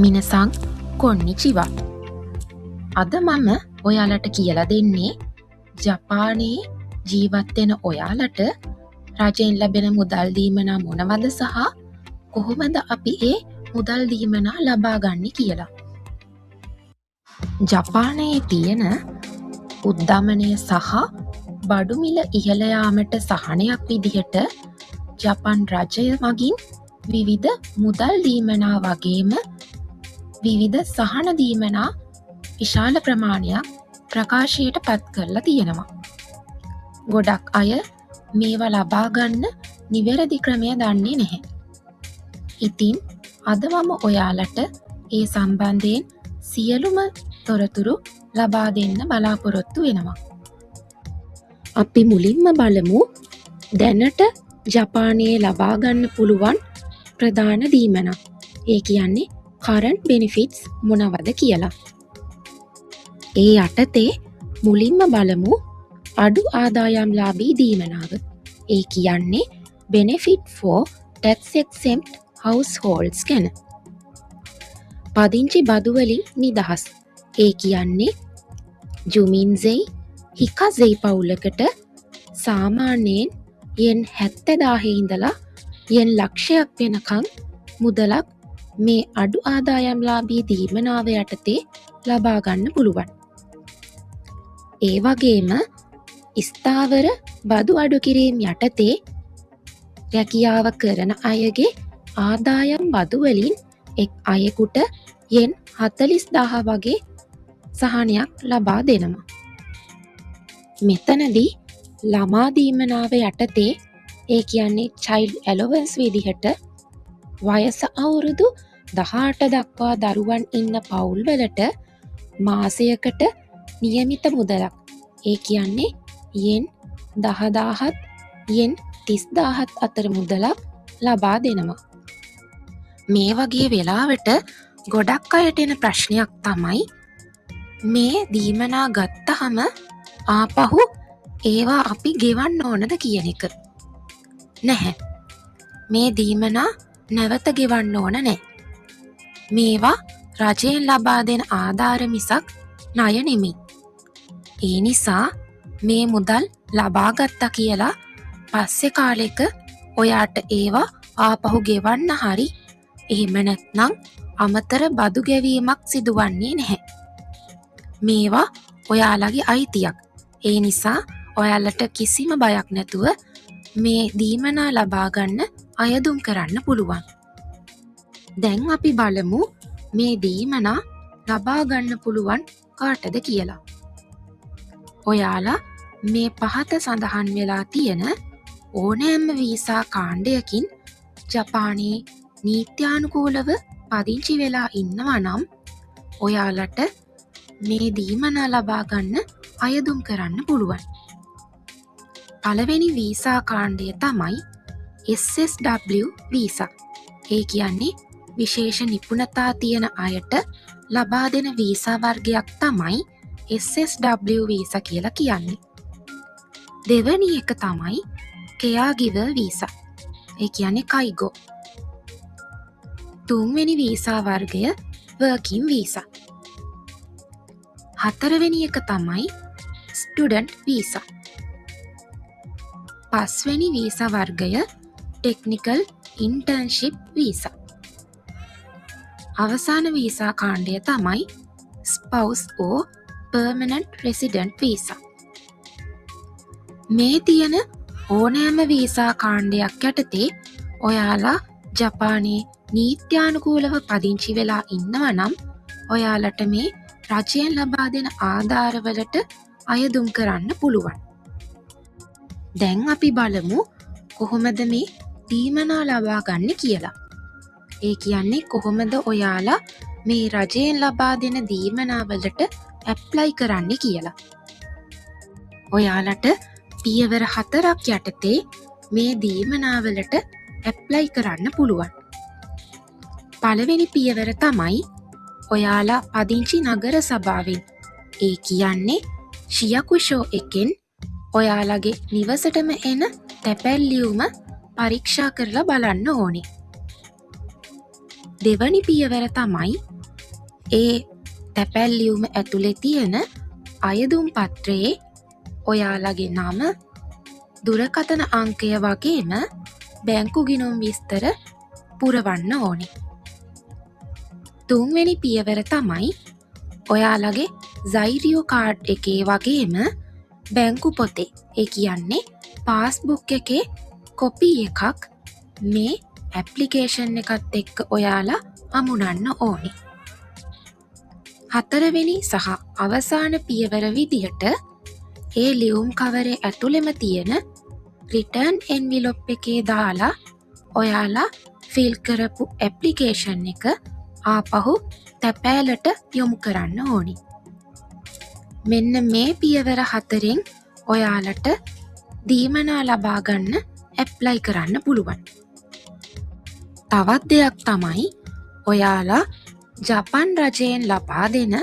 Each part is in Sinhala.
මිනසං කොන්නිචිවා. අද මම ඔයාලට කියලා දෙන්නේ ජපානයේ ජීවත්වෙන ඔයාලට රජයෙන් ලැබෙන මුදල් දීමනා මොනවද සහ කොහොමද අපි ඒ මුදල් දීමනා ලබාගන්න කියලා. ජපානයේ තියෙන උද්ධමනය සහ බඩුමිල ඉහළයාමට සහනයක් විදිහට ජපන් රජය මගින් විවිධ මුදල් දීමනා වගේම විවිධ සහන දීමනා විශාල ප්‍රමාණයක් ප්‍රකාශයට පත් කරලා තියෙනවා. ගොඩක් අය මේවා ලබාගන්න නිවැරදි ක්‍රමය දන්නේ නැහැ. ඉතින් අද මම ඔයාලට ඒ සම්බන්ධයෙන් සියලුම තොරතුරු ලබා දෙන්න බලාපොරොත්තු වෙනවා. අපි මුලින්ම බලමු දැනට ජපානයේ ලබාගන්න පුළුවන් ප්‍රධාන දීමනා. ඒ කියන්නේ current benefits මොනවද කියලා. ඒ යටතේ මුලින්ම බලමු අඩු ආදායම්ලාභී දීමනාව. ඒ කියන්නේ benefit for tax exempt households ගැන. පදිංචි බදුවලින් නිදහස්. ඒ කියන්නේ ජුමින්සෙයි හිකසෙයි පවුලකට සාමාන්‍යයෙන් යෙන් 70,000 ඉඳලා යෙන් ලක්ෂයක් වෙනකං මුදලක් මේ අඩු ආදායම්ලාභී දීමනාව යටතේ ලබාගන්න පුළුවන්. ඒ වගේම ස්ථාවර බදු අඩු කිරීම යටතේ රැකියාව කරන අයගේ ආදායම් බදුවලින් එක් අයෙකුට යෙන් 40,000 වගේ සහනයක් ලබා දෙනවා. මෙතනදී ළමා දීමනාව යටතේ ඒ කියන්නේ child allowance විදිහට වයස අවුරුදු 18 දක්වා දරුවන් ඉන්න පවුල්වලට මාසයකට නියමිත මුදලක් ඒ කියන්නේ යෙන් 10,000ත් යෙන් 30,000ත් අතර මුදලක් ලබා දෙනවා. මේ වගේ වෙලාවට ගොඩක් අයට එන ප්‍රශ්නයක් තමයි මේ දීමනා ගත්තහම ආපහු ඒවා අපි ගෙවන්න ඕනද කියන එක. නැහැ. මේ දීමනා නැවත ගෙවන්න ඕන නැහැ. මේවා රජයෙන් ලබා දෙන ආධාර මිසක් ණය නෙමෙයි. ඒ නිසා මේ මුදල් ලබාගත්තා කියලා පස්සේ කාලෙක ඔයාට ඒවා ආපහු ගෙවන්න හරි එහෙම නැත්නම් අමතර බදු ගෙවීමක් සිදුවන්නේ නැහැ. මේවා ඔයාලගේ අයිතියක්. ඒ නිසා ඔයාලට කිසිම බයක් නැතුව මේ දීමනා ලබා ගන්න අයදුම් කරන්න පුළුවන්. දැන් අපි බලමු මේ දීමනා ලබා ගන්න පුළුවන් කාටද කියලා. ඔයාලා මේ පහත සඳහන් වෙලා තියෙන ඕනෑම වීසා කාණ්ඩයකින් ජපානයේ නීත්‍යානුකූලව පදිංචි වෙලා ඉන්නවා නම් ඔයාලට මේ දීමනා ලබා ගන්න අයදුම් කරන්න පුළුවන්. පළවෙනි වීසා කාණ්ඩය තමයි SSW වීසා. ඒ කියන්නේ විශේෂ නිපුණතා තියෙන අයට ලබා දෙන වීසා වර්ගයක් තමයි SSW වීසා කියලා කියන්නේ. දෙවැනි එක තමයි caregiver වීසා. ඒ කියන්නේ කයිගෝ. තුන්වෙනි වීසා වර්ගය working වීසා. හතරවෙනි එක තමයි ස්ටුඩන්ට් වීසා. පස්වෙනි වීසා වර්ගය ටෙක්නිකල් ඉන්ටර්න්ෂිප් වීසා. අවසාන වීසා කාණ්ඩය තමයි ස්පවුස් or පර්මනන්ට් රෙසිඩන්ට් වීසා. මේ තියෙන ඕනෑම වීසා කාණ්ඩයක් යටතේ ඔයාලා ජපානයේ නීත්‍යානුකූලව පදිංචි වෙලා ඉන්නවා නම් ඔයාලට මේ රජයෙන් ලබා දෙන ආධාරවලට අයදුම් කරන්න පුළුවන්. දැන් අපි බලමු කොහොමද මේ දීමනා ලබා ගන්න කියලා. ඒ කියන්නේ කොහොමද ඔයාලා මේ රජයෙන් ලබා දෙන දීමනාවලට ඇප්ලයි කරන්න කියලා. ඔයාලට පියවර 4ක් යටතේ මේ දීමනාවලට ඇප්ලයි කරන්න පුළුවන්. පළවෙනි පියවර තමයි ඔයාලා පදිංචි නගර සභාවෙන් ඒ කියන්නේ ශියකුෂෝ එකෙන් ඔයාලගේ නිවසටම එන තැපැල්ලියුම පරීක්ෂා කරලා බලන්න ඕනේ. දෙවනි පියවර තමයි ඒ තැපැල් ලියුම ඇතුලේ තියෙන අයදුම් පත්‍රයේ ඔයාලගේ නම, දුරකථන අංකය වගේම බැංකු ගිණුම් විස්තර පුරවන්න ඕනේ. තුන්වෙනි පියවර තමයි ඔයාලගේ සයිරියෝ කාඩ් එකේ වගේම බැංකු පොතේ, ඒ කියන්නේ පාස්බුක් එකේ කොපි එකක් මේ ඇප්ලිකේෂන් එකත් එක්ක ඔයාලා අමුණන්න ඕනේ. හතරවෙනි සහ අවසාන පියවර විදිහට ඒ ලියුම් කවරේ ඇතුළෙම තියෙන රිටර්න් එන්විලොප් එකේ දාලා ඔයාලා ෆිල් කරපු ඇප්ලිකේෂන් එක ආපහු තැපෑලට යොමු කරන්න ඕනි. මෙන්න මේ පියවර හතරෙන් ඔයාලට දීමනා ලබා ගන්න ඇප්ලයි කරන්න පුළුවන්. තවත් දෙයක් තමයි ඔයාලා ජපන් රජයෙන් ලබා දෙන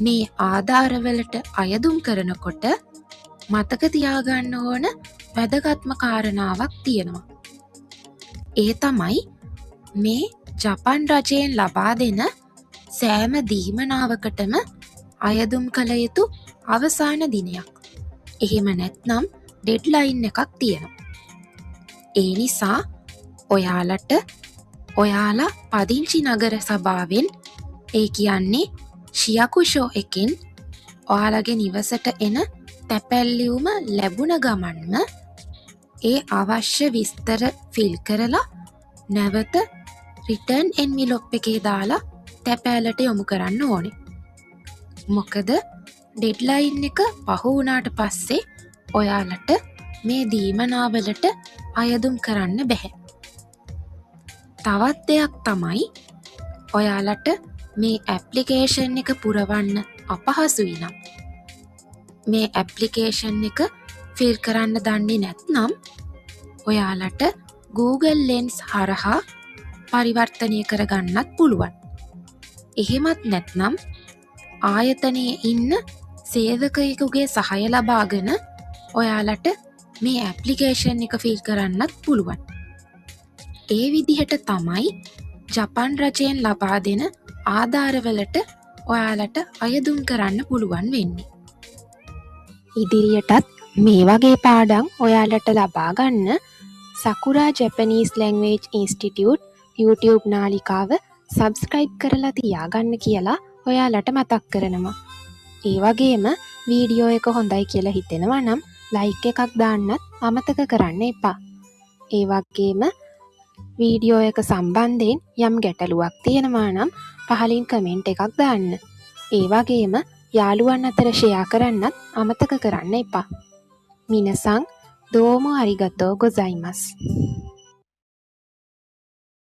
මේ ආධාරවලට අයදුම් කරනකොට මතක තියාගන්න ඕන වැදගත්ම කාරණාවක් තියෙනවා. ඒ තමයි මේ ජපන් රජයෙන් ලබා දෙන සෑම දීමනාවකටම අයදුම් කළ යුතු අවසාන දිනයක්. එහෙම නැත්නම් ඩෙඩ්ලයින් එකක් තියෙනවා. ඒ නිසා ඔයාලට ඔයාලා පදිංචි නගර සභාවෙන්, ඒ කියන්නේ ශියකුෂෝ එකෙන් ඔයාලගේ නිවසට එන තැපැල් ලියුම ලැබුණ ගමන්ම ඒ අවශ්‍ය විස්තර ෆිල් කරලා නැවත රිටර්න් එන්විලොප් එකේ දාලා තැපෑලට යොමු කරන්න ඕනේ. මොකද ඩෙඩ්ලයින් එක පහු වුණාට පස්සේ ඔයාලට මේ දීමනාවලට අයදුම් කරන්න බැහැ. තවත් දෙයක් තමයි ඔයාලට මේ ඇප්ලිකේෂන් එක පුරවන්න අපහසුයි නම්, මේ ඇප්ලිකේෂන් එක ෆිල් කරන්න දන්නේ නැත්නම් ඔයාලට Google Lens හරහා පරිවර්තනය කරගන්නත් පුළුවන්. එහෙමත් නැත්නම් ආයතනයේ ඉන්න සේවකයෙකුගේ සහාය ලබාගෙන ඔයාලට මේ ඇප්ලිකේෂන් එක ෆිල් කරන්නත් පුළුවන්. ඒ විදිහට තමයි ජපන් රජයෙන් ලබා දෙන ආධාරවලට ඔයාලට අයදුම් කරන්න පුළුවන් වෙන්නේ. ඉදිරියටත් මේ වගේ පාඩම් ඔයාලට ලබා ගන්න Sakura Japanese language institute YouTube නාලිකාව සබ්ස්ක්‍රයිබ් කරලා තියාගන්න කියලා ඔයාලට මතක් කරනවා. ඒ වගේම වීඩියෝ එක හොඳයි කියලා හිතෙනවා නම් ලයික් එකක් දාන්නත් අමතක කරන්න එපා. ඒ වගේම වීඩියෝ එක සම්බන්ධයෙන් යම් ගැටලුවක් තියෙනවා නම් පහලින් කමෙන්ට් එකක් දාන්න. ඒ වගේම යාළුවන් අතර ෂෙයා කරන්නත් අමතක කරන්න එපා. මිනසං දෝමෝ අරිගතෝ ගොසයිමස්.